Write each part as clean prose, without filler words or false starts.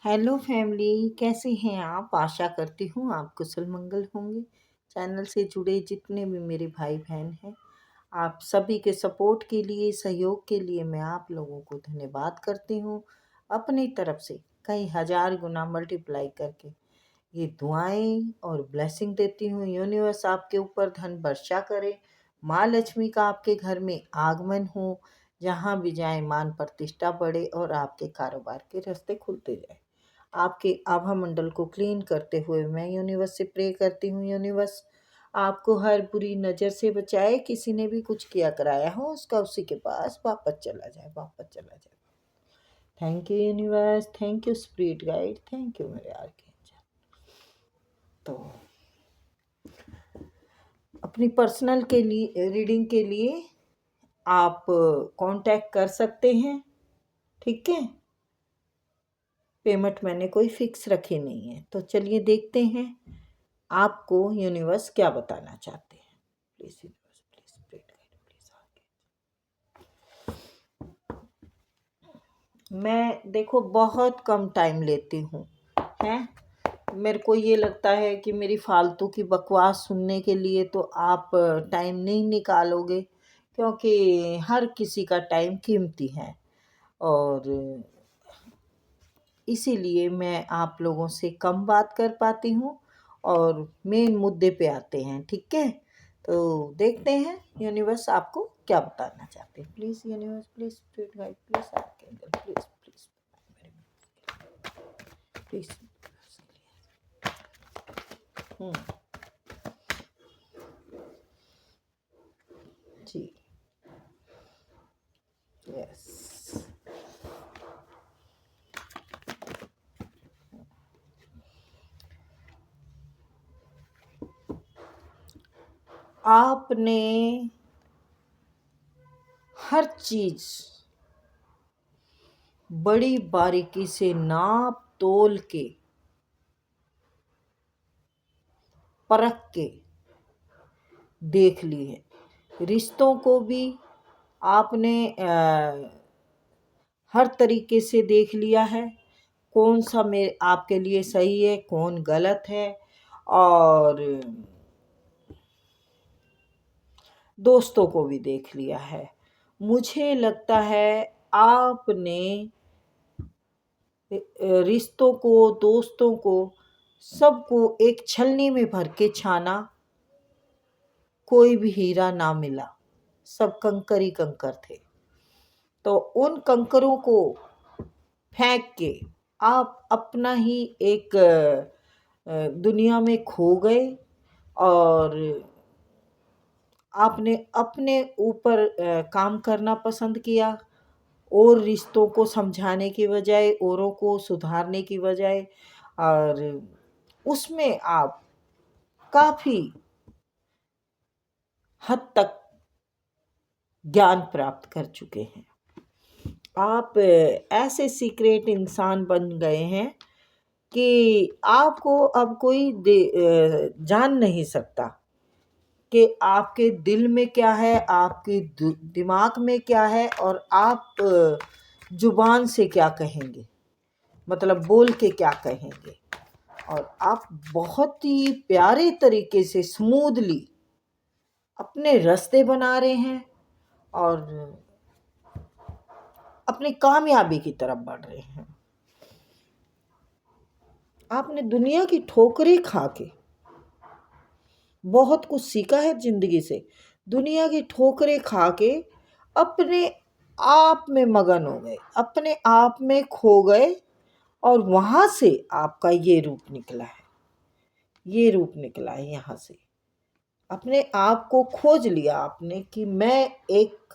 Hello family, कैसे हैं आप? आशा करती हूँ आप कुशल मंगल होंगे। चैनल से जुड़े जितने भी मेरे भाई बहन हैं, आप सभी के सपोर्ट के लिए, सहयोग के लिए मैं आप लोगों को धन्यवाद करती हूँ। अपनी तरफ से कई हजार गुना मल्टीप्लाई करके ये दुआएं और ब्लेसिंग देती हूँ। यूनिवर्स आपके ऊपर धन वर्षा करे, माँ लक्ष्मी का आपके घर में आगमन हो, जहाँ भी जाए मान प्रतिष्ठा बढ़े और आपके कारोबार के रास्ते खुलते जाए। आपके आभा मंडल को क्लीन करते हुए मैं यूनिवर्स से प्रे करती हूँ, यूनिवर्स आपको हर बुरी नज़र से बचाए। किसी ने भी कुछ किया कराया हो उसका उसी के पास वापस चला जाए, वापस चला जाए। Thank you universe, thank you spirit guide, thank you मेरे आर्कएंजल। तो अपनी पर्सनल के लिए रीडिंग के लिए आप कांटेक्ट कर सकते हैं, ठीक है। पेमेंट मैंने कोई फिक्स रखी नहीं है। तो चलिए देखते हैं आपको यूनिवर्स क्या बताना चाहते हैं। Please universe, please spirit guide, please आगे। मैं देखो बहुत कम टाइम लेती हूँ, हैं। मेरे को ये लगता है कि मेरी फालतू की बकवास सुनने के लिए तो आप टाइम नहीं निकालोगे, क्योंकि हर किसी का टाइम कीमती है। और इसीलिए मैं आप लोगों से कम बात कर पाती हूँ और मेन मुद्दे पे आते हैं, ठीक है। तो देखते हैं यूनिवर्स आपको क्या बताना चाहते हैं। Please universe, please spirit guide, please archangel, please please please. जी, यस। आपने हर चीज़ बड़ी बारीकी से नाप तोल के, परख के देख ली है। रिश्तों को भी आपने हर तरीके से देख लिया है, कौन सा मेरे आपके लिए सही है, कौन गलत है। और दोस्तों को भी देख लिया है। मुझे लगता है आपने रिश्तों को, दोस्तों को, सबको एक छलनी में भर के छाना, कोई भी हीरा ना मिला, सब कंकर ही कंकर थे। तो उन कंकरों को फेंक के आप अपना ही एक दुनिया में खो गए और आपने अपने ऊपर काम करना पसंद किया, और रिश्तों को समझाने की बजाय, औरों को सुधारने की बजाय। और उसमें आप काफ़ी हद तक ज्ञान प्राप्त कर चुके हैं। आप ऐसे सीक्रेट इंसान बन गए हैं कि आपको अब कोई जान नहीं सकता कि आपके दिल में क्या है, आपके दिमाग में क्या है, और आप जुबान से क्या कहेंगे, मतलब बोल के क्या कहेंगे। और आप बहुत ही प्यारे तरीके से स्मूथली अपने रास्ते बना रहे हैं और अपनी कामयाबी की तरफ बढ़ रहे हैं। आपने दुनिया की ठोकरें खा के बहुत कुछ सीखा है जिंदगी से। दुनिया की ठोकरें खा के अपने आप में मगन हो गए, अपने आप में खो गए, और वहाँ से आपका ये रूप निकला है। ये रूप निकला है यहाँ से। अपने आप को खोज लिया आपने कि मैं एक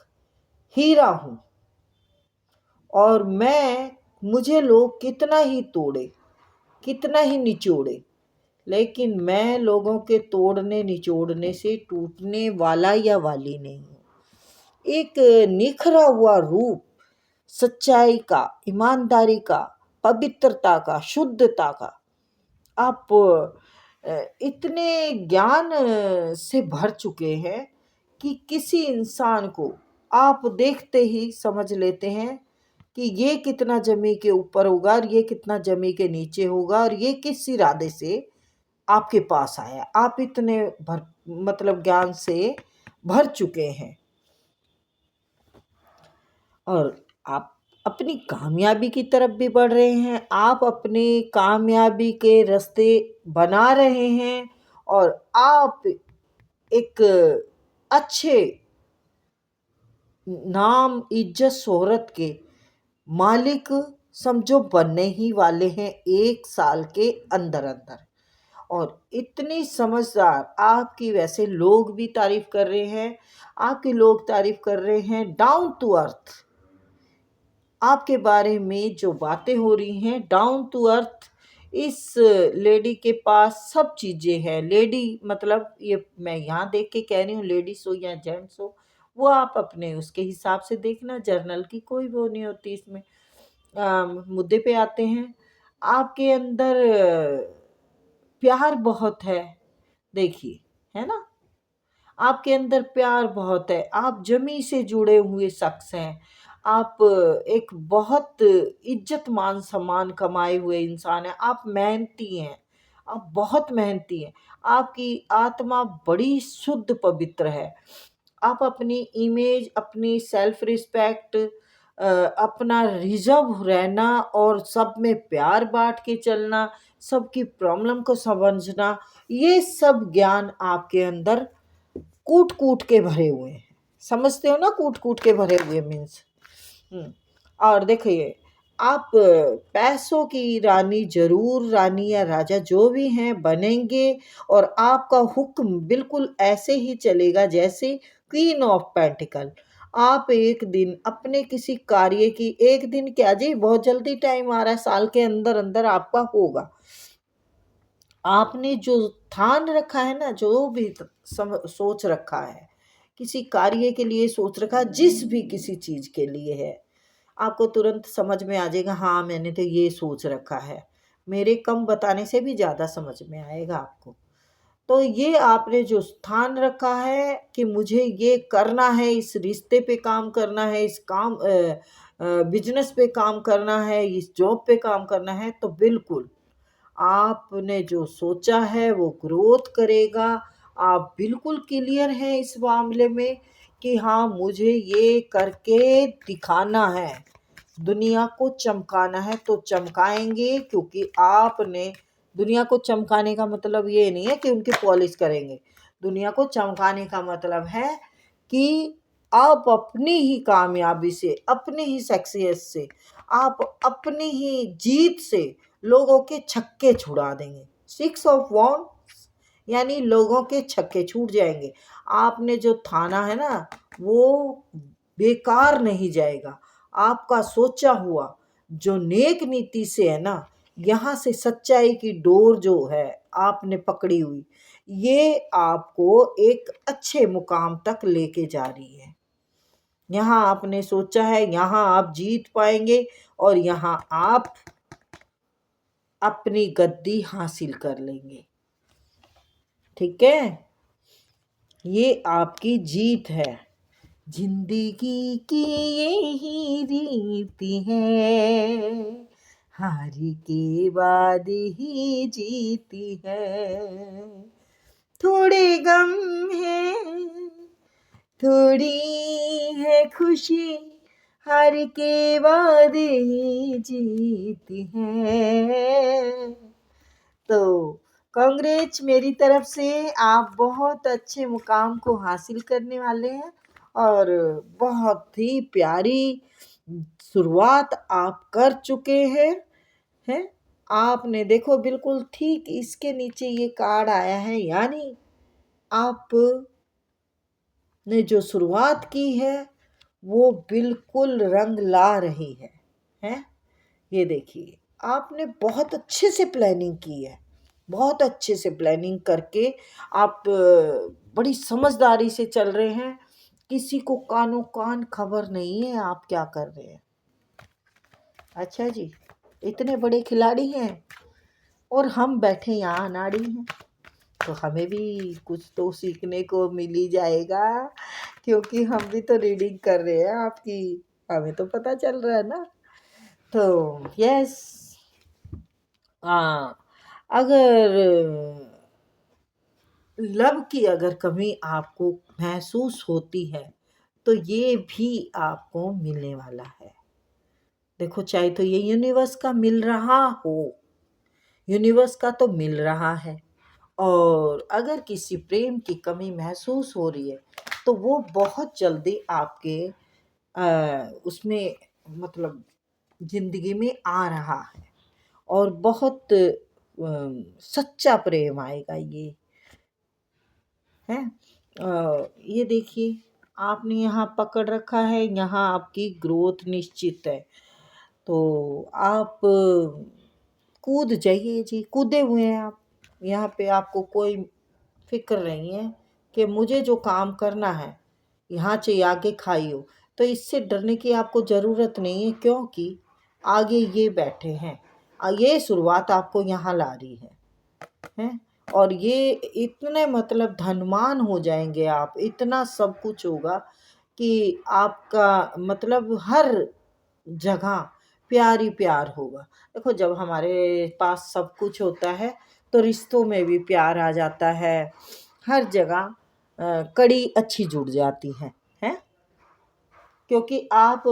हीरा हूँ, और मुझे लोग कितना ही तोड़े, कितना ही निचोड़े, लेकिन मैं लोगों के तोड़ने निचोड़ने से टूटने वाला या वाली नहीं हूँ। एक निखरा हुआ रूप, सच्चाई का, ईमानदारी का, पवित्रता का, शुद्धता का। आप इतने ज्ञान से भर चुके हैं कि किसी इंसान को आप देखते ही समझ लेते हैं कि ये कितना ज़मीन के ऊपर होगा और ये कितना ज़मीन के नीचे होगा और ये किस इरादे से आपके पास आया। आप इतने भर मतलब ज्ञान से भर चुके हैं और आप अपनी कामयाबी की तरफ भी बढ़ रहे हैं। आप अपनी कामयाबी के रास्ते बना रहे हैं और आप एक अच्छे नाम, इज्जत, शोहरत के मालिक समझो बनने ही वाले हैं 1 साल के अंदर अंदर। और इतनी समझदार आपकी, वैसे लोग भी तारीफ कर रहे हैं, आपके लोग तारीफ कर रहे हैं, डाउन टू अर्थ आपके बारे में जो बातें हो रही हैं, डाउन टू अर्थ। इस लेडी के पास सब चीज़ें हैं। लेडी मतलब ये मैं यहाँ देख के कह रही हूँ, लेडीज हो या जेंट्स हो, वो आप अपने उसके हिसाब से देखना। जर्नल की कोई वो नहीं होती इसमें। मुद्दे पे आते हैं। आपके अंदर प्यार बहुत है, देखिए, है ना। आपके अंदर प्यार बहुत है। आप जमी से जुड़े हुए शख्स हैं। आप एक बहुत इज्जत मान सम्मान कमाए हुए इंसान हैं। आप मेहनती हैं। आप बहुत मेहनती हैं। आपकी आत्मा बड़ी शुद्ध पवित्र है। आप अपनी इमेज, अपनी सेल्फ रिस्पेक्ट, अपना रिजर्व रहना और सब में प्यार बांट के चलना, सबकी प्रॉब्लम को समझना, ये सब ज्ञान आपके अंदर कूट कूट के भरे हुए हैं। समझते हो ना, कूट कूट के भरे हुए मीन्स। और देखिए, आप पैसों की रानी जरूर, रानी या राजा जो भी हैं, बनेंगे। और आपका हुक्म बिल्कुल ऐसे ही चलेगा जैसे क्वीन ऑफ पेंटिकल। आप एक दिन अपने किसी कार्य की, एक दिन क्या जी, बहुत जल्दी टाइम आ रहा है, साल के अंदर अंदर आपका होगा। आपने जो ठान रखा है ना, जो भी सोच रखा है, किसी कार्य के लिए सोच रखा, जिस भी किसी चीज के लिए है, आपको तुरंत समझ में आ जाएगा, हाँ मैंने तो ये सोच रखा है। मेरे कम बताने से भी ज्यादा समझ में आएगा आपको। तो ये आपने जो स्थान रखा है कि मुझे ये करना है, इस रिश्ते पे काम करना है, इस काम बिजनेस पे काम करना है, इस जॉब पे काम करना है, तो बिल्कुल आपने जो सोचा है वो ग्रोथ करेगा। आप बिल्कुल क्लियर हैं इस मामले में कि हाँ, मुझे ये करके दिखाना है, दुनिया को चमकाना है, तो चमकाएंगे। क्योंकि आपने दुनिया को चमकाने का मतलब ये नहीं है कि उनकी पॉलिश करेंगे। दुनिया को चमकाने का मतलब है कि आप अपनी ही कामयाबी से, अपनी ही सक्सेस से, आप अपनी ही जीत से लोगों के छक्के छुड़ा देंगे। 6 ऑफ वॉन्ड्स यानी लोगों के छक्के छूट जाएंगे। आपने जो ठाना है ना, वो बेकार नहीं जाएगा। आपका सोचा हुआ जो नेक नीति से है ना, यहाँ से सच्चाई की डोर जो है आपने पकड़ी हुई, ये आपको एक अच्छे मुकाम तक लेके जा रही है। यहाँ आपने सोचा है, यहाँ आप जीत पाएंगे और यहाँ आप अपनी गद्दी हासिल कर लेंगे। ठीक है, ये आपकी जीत है। जिंदगी की यही रीति है, हार के बाद ही जीती है। थोड़े गम है, थोड़ी है खुशी, हार के बाद ही जीती है। तो कांग्रेच मेरी तरफ से, आप बहुत अच्छे मुकाम को हासिल करने वाले हैं और बहुत ही प्यारी शुरुआत आप कर चुके हैं। आपने देखो, बिल्कुल ठीक इसके नीचे ये कार्ड आया है, यानी आप ने जो शुरुआत की है वो बिल्कुल रंग ला रही है। ये देखिए, आपने बहुत अच्छे से प्लानिंग की है। बहुत अच्छे से प्लानिंग करके आप बड़ी समझदारी से चल रहे हैं। किसी को कानो कान खबर नहीं है आप क्या कर रहे हैं। अच्छा जी, इतने बड़े खिलाड़ी हैं और हम बैठे यहाँ अनाड़ी हैं, तो हमें भी कुछ तो सीखने को मिल ही जाएगा। क्योंकि हम भी तो रीडिंग कर रहे हैं आपकी, हमें तो पता चल रहा है ना। तो यस, अगर लव की अगर कमी आपको महसूस होती है तो ये भी आपको मिलने वाला है। देखो, चाहे तो ये यूनिवर्स का मिल रहा हो, यूनिवर्स का तो मिल रहा है। और अगर किसी प्रेम की कमी महसूस हो रही है तो वो बहुत जल्दी आपके उसमें मतलब ज़िंदगी में आ रहा है। और बहुत सच्चा प्रेम आएगा ये, है। ये देखिए, आपने यहाँ पकड़ रखा है, यहाँ आपकी ग्रोथ निश्चित है। तो आप कूद जाइए जी, कूदे हुए हैं आप। यहाँ पे आपको कोई फ़िक्र नहीं है कि मुझे जो काम करना है, यहाँ से आगे खाई हो। तो इससे डरने की आपको ज़रूरत नहीं है, क्योंकि आगे ये बैठे हैं। ये शुरुआत आपको यहाँ ला रही है। और ये इतने मतलब धनवान हो जाएंगे आप, इतना सब कुछ होगा कि आपका मतलब हर जगह प्यार ही प्यार होगा। देखो, जब हमारे पास सब कुछ होता है तो रिश्तों में भी प्यार आ जाता है, हर जगह कड़ी अच्छी जुड़ जाती है। क्योंकि आप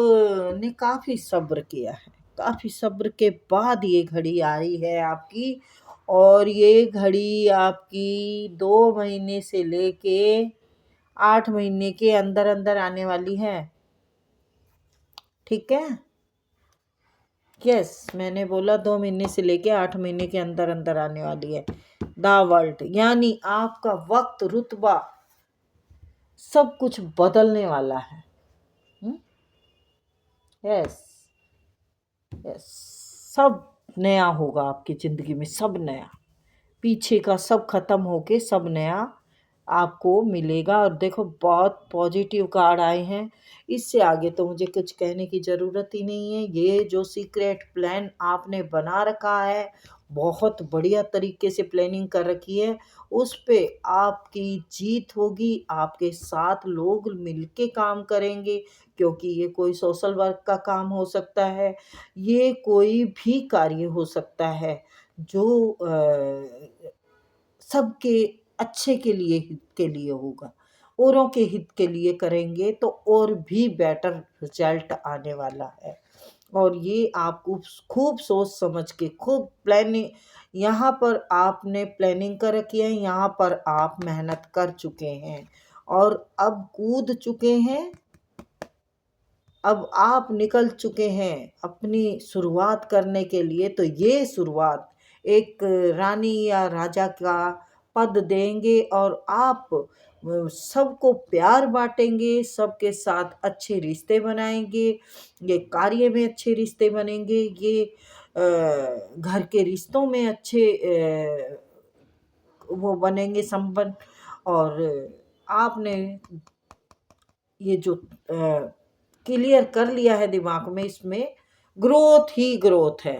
ने काफ़ी सब्र किया है, काफ़ी सब्र के बाद ये घड़ी आ रही है आपकी। और ये घड़ी आपकी 2 महीने से लेके 8 महीने के अंदर अंदर आने वाली है। ठीक है, यस, मैंने बोला 2 महीने से लेके 8 महीने के अंदर अंदर आने वाली है द वर्ल्ड, यानी आपका वक्त, रुतबा, सब कुछ बदलने वाला है। यस, यस, सब नया होगा आपकी ज़िंदगी में, सब नया। पीछे का सब खत्म होके सब नया आपको मिलेगा। और देखो, बहुत पॉजिटिव कार्ड आए हैं। इससे आगे तो मुझे कुछ कहने की ज़रूरत ही नहीं है। ये जो सीक्रेट प्लान आपने बना रखा है, बहुत बढ़िया तरीके से प्लानिंग कर रखी है, उस पे आपकी जीत होगी। आपके साथ लोग मिलके काम करेंगे, क्योंकि ये कोई सोशल वर्क का काम हो सकता है, ये कोई भी कार्य हो सकता है जो सबके अच्छे के लिए, हित के लिए होगा। औरों के हित के लिए करेंगे तो और भी बेटर रिजल्ट आने वाला है। और ये आपको खूब सोच समझ के, खूब प्लानिंग, यहाँ पर आपने प्लानिंग कर रखी है, यहाँ पर आप मेहनत कर चुके हैं और अब कूद चुके हैं। अब आप निकल चुके हैं अपनी शुरुआत करने के लिए। तो ये शुरुआत एक रानी या राजा का पद देंगे और आप सबको प्यार बांटेंगे, सबके साथ अच्छे रिश्ते बनाएंगे। ये कार्य में अच्छे रिश्ते बनेंगे, ये घर के रिश्तों में अच्छे वो बनेंगे संबंध। और आपने ये जो क्लियर कर लिया है दिमाग में, इसमें ग्रोथ ही ग्रोथ है।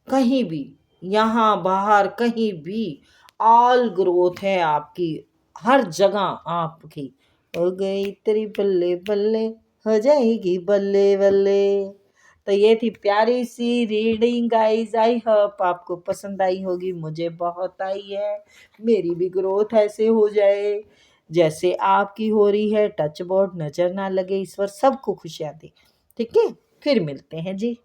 कहीं भी, यहाँ बाहर कहीं भी ऑल ग्रोथ है आपकी, हर जगह आपकी। हो गई तेरी बल्ले बल्ले, हो जाएगी बल्ले बल्ले। तो ये थी प्यारी सी रीडिंग गाइस। आई होप आपको पसंद आई होगी, मुझे बहुत आई है। मेरी भी ग्रोथ ऐसे हो जाए जैसे आपकी हो रही है। टच बोर्ड नजर ना लगे, ईश्वर सबको खुशियाँ दे। ठीक है, फिर मिलते हैं जी।